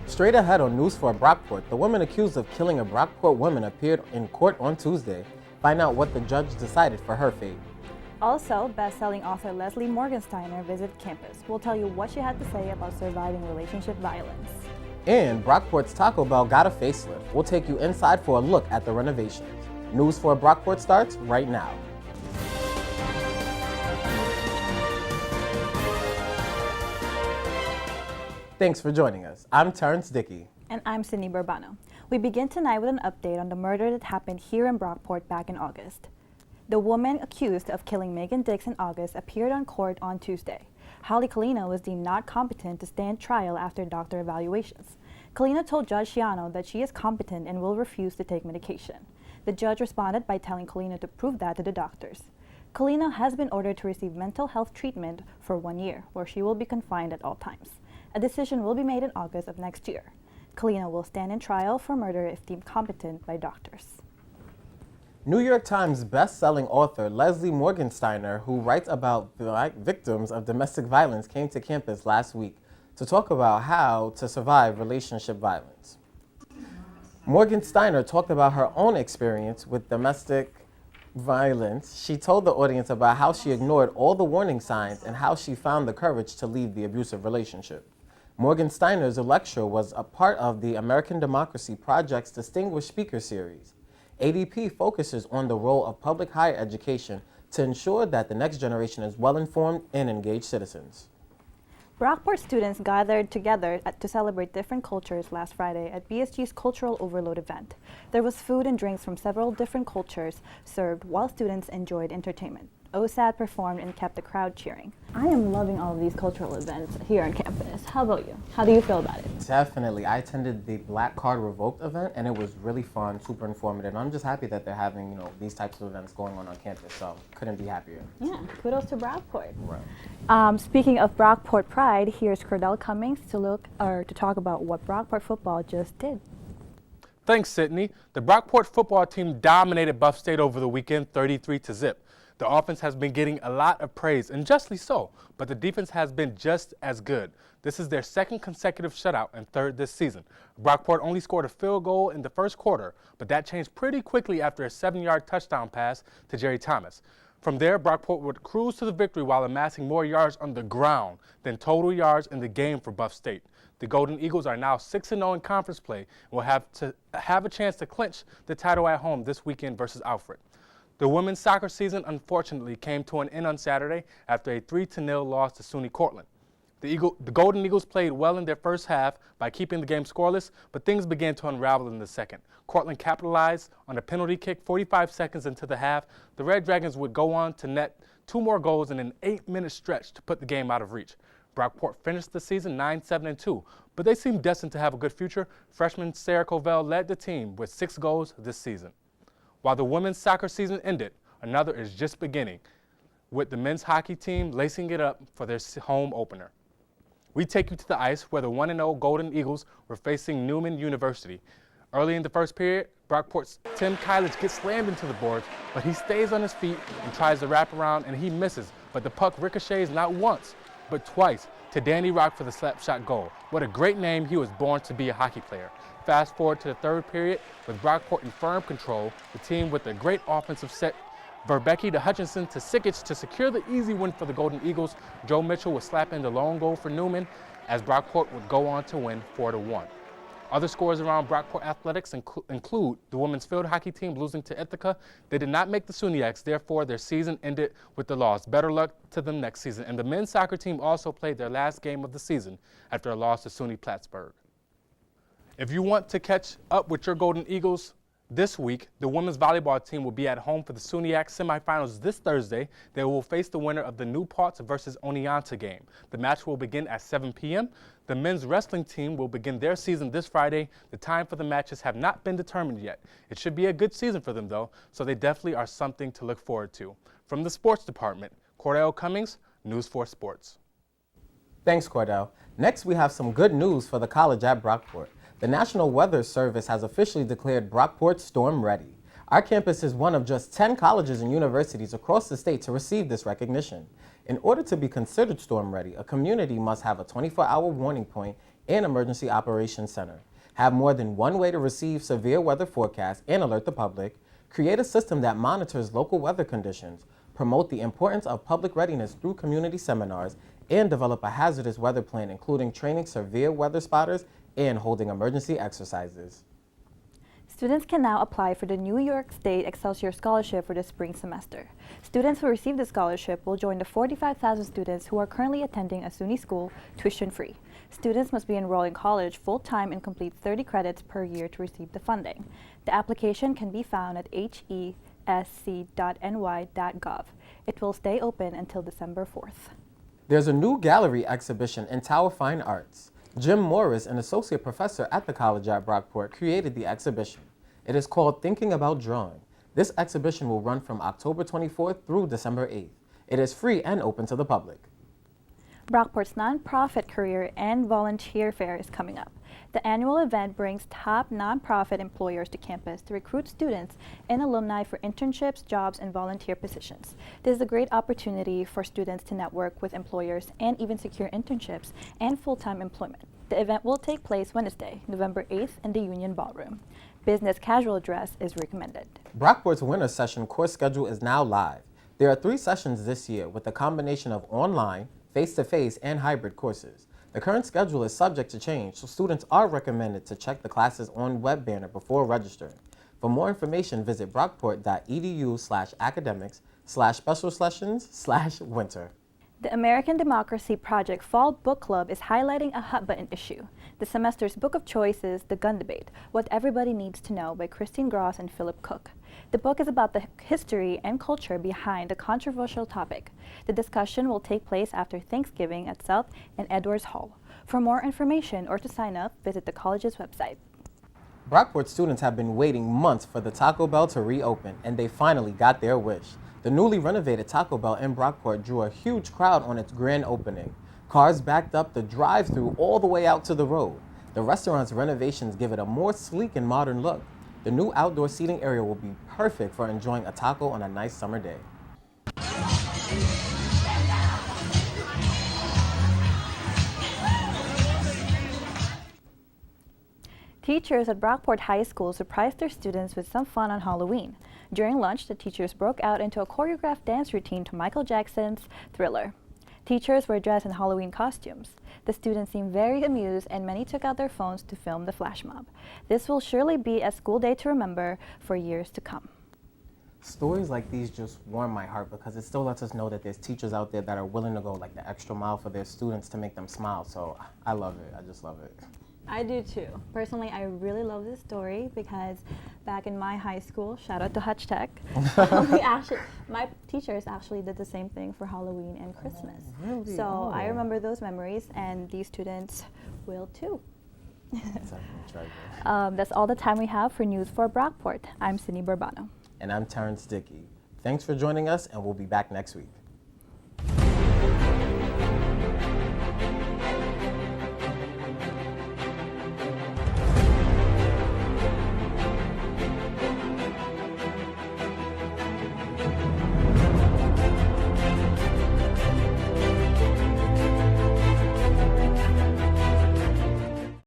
Straight ahead on News for Brockport, the woman accused of killing a Brockport woman appeared in court on Tuesday. Find out what the judge decided for her fate. Also, best-selling author Morgan Steiner visited campus. We'll tell you what she had to say about surviving relationship violence. And Brockport's Taco Bell got a facelift. We'll take you inside for a look at the renovations. News for Brockport starts right now. Thanks for joining us. I'm Terrence Dickey. And I'm Sydney Bourbano. We begin tonight with an update on the murder that happened here in Brockport back in August. The woman accused of killing Megan Dix in August appeared on court on Tuesday. Holly Colino was deemed not competent to stand trial after doctor evaluations. Colino told Judge Shiano that she is competent and will refuse to take medication. The judge responded by telling Colino to prove that to the doctors. Colino has been ordered to receive mental health treatment for 1 year, where she will be confined at all times. A decision will be made in August of next year. Colino will stand in trial for murder if deemed competent by doctors. New York Times best-selling author Morgan Steiner, who writes about Black victims of domestic violence, came to campus last week to talk about how to survive relationship violence. Morgan Steiner talked about her own experience with domestic violence. She told the audience about how she ignored all the warning signs and how she found the courage to leave the abusive relationship. Morgan Steiner's lecture was a part of the American Democracy Project's Distinguished Speaker Series. ADP focuses on the role of public higher education to ensure that the next generation is well-informed and engaged citizens. Brockport students gathered together to celebrate different cultures last Friday at BSG's Cultural Overload event. There was food and drinks from several different cultures served while students enjoyed entertainment. OSAD performed and kept the crowd cheering. I am loving all of these cultural events here on campus. How about you? How do you feel about it? Definitely. I attended the Black Card Revoked event and it was really fun, super informative. And I'm just happy that they're having, these types of events going on campus. So couldn't be happier. Yeah, kudos to Brockport. Right. Speaking of Brockport pride, here's Cordell Cummings to talk about what Brockport football just did. Thanks, Sydney. The Brockport football team dominated Buff State over the weekend, 33-0. The offense has been getting a lot of praise, and justly so, but the defense has been just as good. This is their second consecutive shutout and third this season. Brockport only scored a field goal in the first quarter, but that changed pretty quickly after a 7-yard touchdown pass to Jerry Thomas. From there, Brockport would cruise to the victory while amassing more yards on the ground than total yards in the game for Buff State. The Golden Eagles are now 6-0 in conference play and will have a chance to clinch the title at home this weekend versus Alfred. The women's soccer season unfortunately came to an end on Saturday after a 3-0 loss to SUNY Cortland. The Golden Eagles played well in their first half by keeping the game scoreless, but things began to unravel in the second. Cortland capitalized on a penalty kick 45 seconds into the half. The Red Dragons would go on to net 2 more goals in an 8-minute stretch to put the game out of reach. Brockport finished the season 9-7-2, but they seem destined to have a good future. Freshman Sarah Covell led the team with 6 goals this season. While the women's soccer season ended, another is just beginning, with the men's hockey team lacing it up for their home opener. We take you to the ice where the 1-0 Golden Eagles were facing Newman University. Early in the first period, Brockport's Tim Kylich gets slammed into the boards, but he stays on his feet and tries to wrap around, and he misses, but the puck ricochets not once, but twice to Danny Rock for the slap shot goal. What a great name. He was born to be a hockey player. Fast forward to the third period with Brockport in firm control, the team with a great offensive set. Verbecki to Hutchinson to Sikic to secure the easy win for the Golden Eagles. Joe Mitchell would slap in the lone goal for Newman as Brockport would go on to win 4-1. Other scores around Brockport athletics include the women's field hockey team losing to Ithaca. They did not make the SUNYX, therefore their season ended with the loss. Better luck to them next season. And the men's soccer team also played their last game of the season after a loss to SUNY Plattsburgh. If you want to catch up with your Golden Eagles this week, the women's volleyball team will be at home for the SUNYX semifinals this Thursday. They will face the winner of the New Paltz versus Oneonta game. The match will begin at 7 p.m. The men's wrestling team will begin their season this Friday. The time for the matches have not been determined yet. It should be a good season for them, though, so they definitely are something to look forward to. From the sports department, Cordell Cummings, News 4 Sports. Thanks, Cordell. Next, we have some good news for the college at Brockport. The National Weather Service has officially declared Brockport storm-ready. Our campus is one of just 10 colleges and universities across the state to receive this recognition. In order to be considered storm-ready, a community must have a 24-hour warning point and Emergency Operations Center. Have more than one way to receive severe weather forecasts and alert the public. Create a system that monitors local weather conditions. Promote the importance of public readiness through community seminars, and develop a hazardous weather plan, including training severe weather spotters and holding emergency exercises. Students can now apply for the New York State Excelsior Scholarship for the spring semester. Students who receive the scholarship will join the 45,000 students who are currently attending a SUNY school tuition-free. Students must be enrolled in college full-time and complete 30 credits per year to receive the funding. The application can be found at hesc.ny.gov. It will stay open until December 4th. There's a new gallery exhibition in Tower Fine Arts. Jim Morris, an associate professor at the college at Brockport, created the exhibition. It is called Thinking About Drawing. This exhibition will run from October 24th through December 8th. It is free and open to the public. Brockport's nonprofit career and volunteer fair is coming up. The annual event brings top nonprofit employers to campus to recruit students and alumni for internships, jobs, and volunteer positions. This is a great opportunity for students to network with employers and even secure internships and full-time employment. The event will take place Wednesday, November 8th in the Union Ballroom. Business casual dress is recommended. Brockport's winter session course schedule is now live. There are 3 sessions this year with a combination of online, face-to-face, and hybrid courses. The current schedule is subject to change, so students are recommended to check the classes on web banner before registering. For more information, visit brockport.edu/academics/special/winter. The American Democracy Project Fall Book Club is highlighting a hot-button issue. The semester's book of choice is The Gun Debate, What Everybody Needs to Know by Christine Gross and Philip Cook. The book is about the history and culture behind the controversial topic. The discussion will take place after Thanksgiving at South and Edwards Hall. For more information or to sign up, visit the college's website. Brockport students have been waiting months for the Taco Bell to reopen, and they finally got their wish. The newly renovated Taco Bell in Brockport drew a huge crowd on its grand opening. Cars backed up the drive-thru all the way out to the road. The restaurant's renovations give it a more sleek and modern look. The new outdoor seating area will be perfect for enjoying a taco on a nice summer day. Teachers at Brockport High School surprised their students with some fun on Halloween. During lunch, the teachers broke out into a choreographed dance routine to Michael Jackson's Thriller. Teachers were dressed in Halloween costumes. The students seemed very amused, and many took out their phones to film the flash mob. This will surely be a school day to remember for years to come. Stories like these just warm my heart because it still lets us know that there's teachers out there that are willing to go like the extra mile for their students to make them smile. So I love it. I just love it. I do too. Personally, I really love this story because back in my high school, shout out to Hutch Tech, my teachers actually did the same thing for Halloween and Christmas. Oh, really? So I remember those memories, and these students will too. That's all the time we have for News for Brockport. I'm Cindy Bourbano. And I'm Terrence Dickey. Thanks for joining us, and we'll be back next week.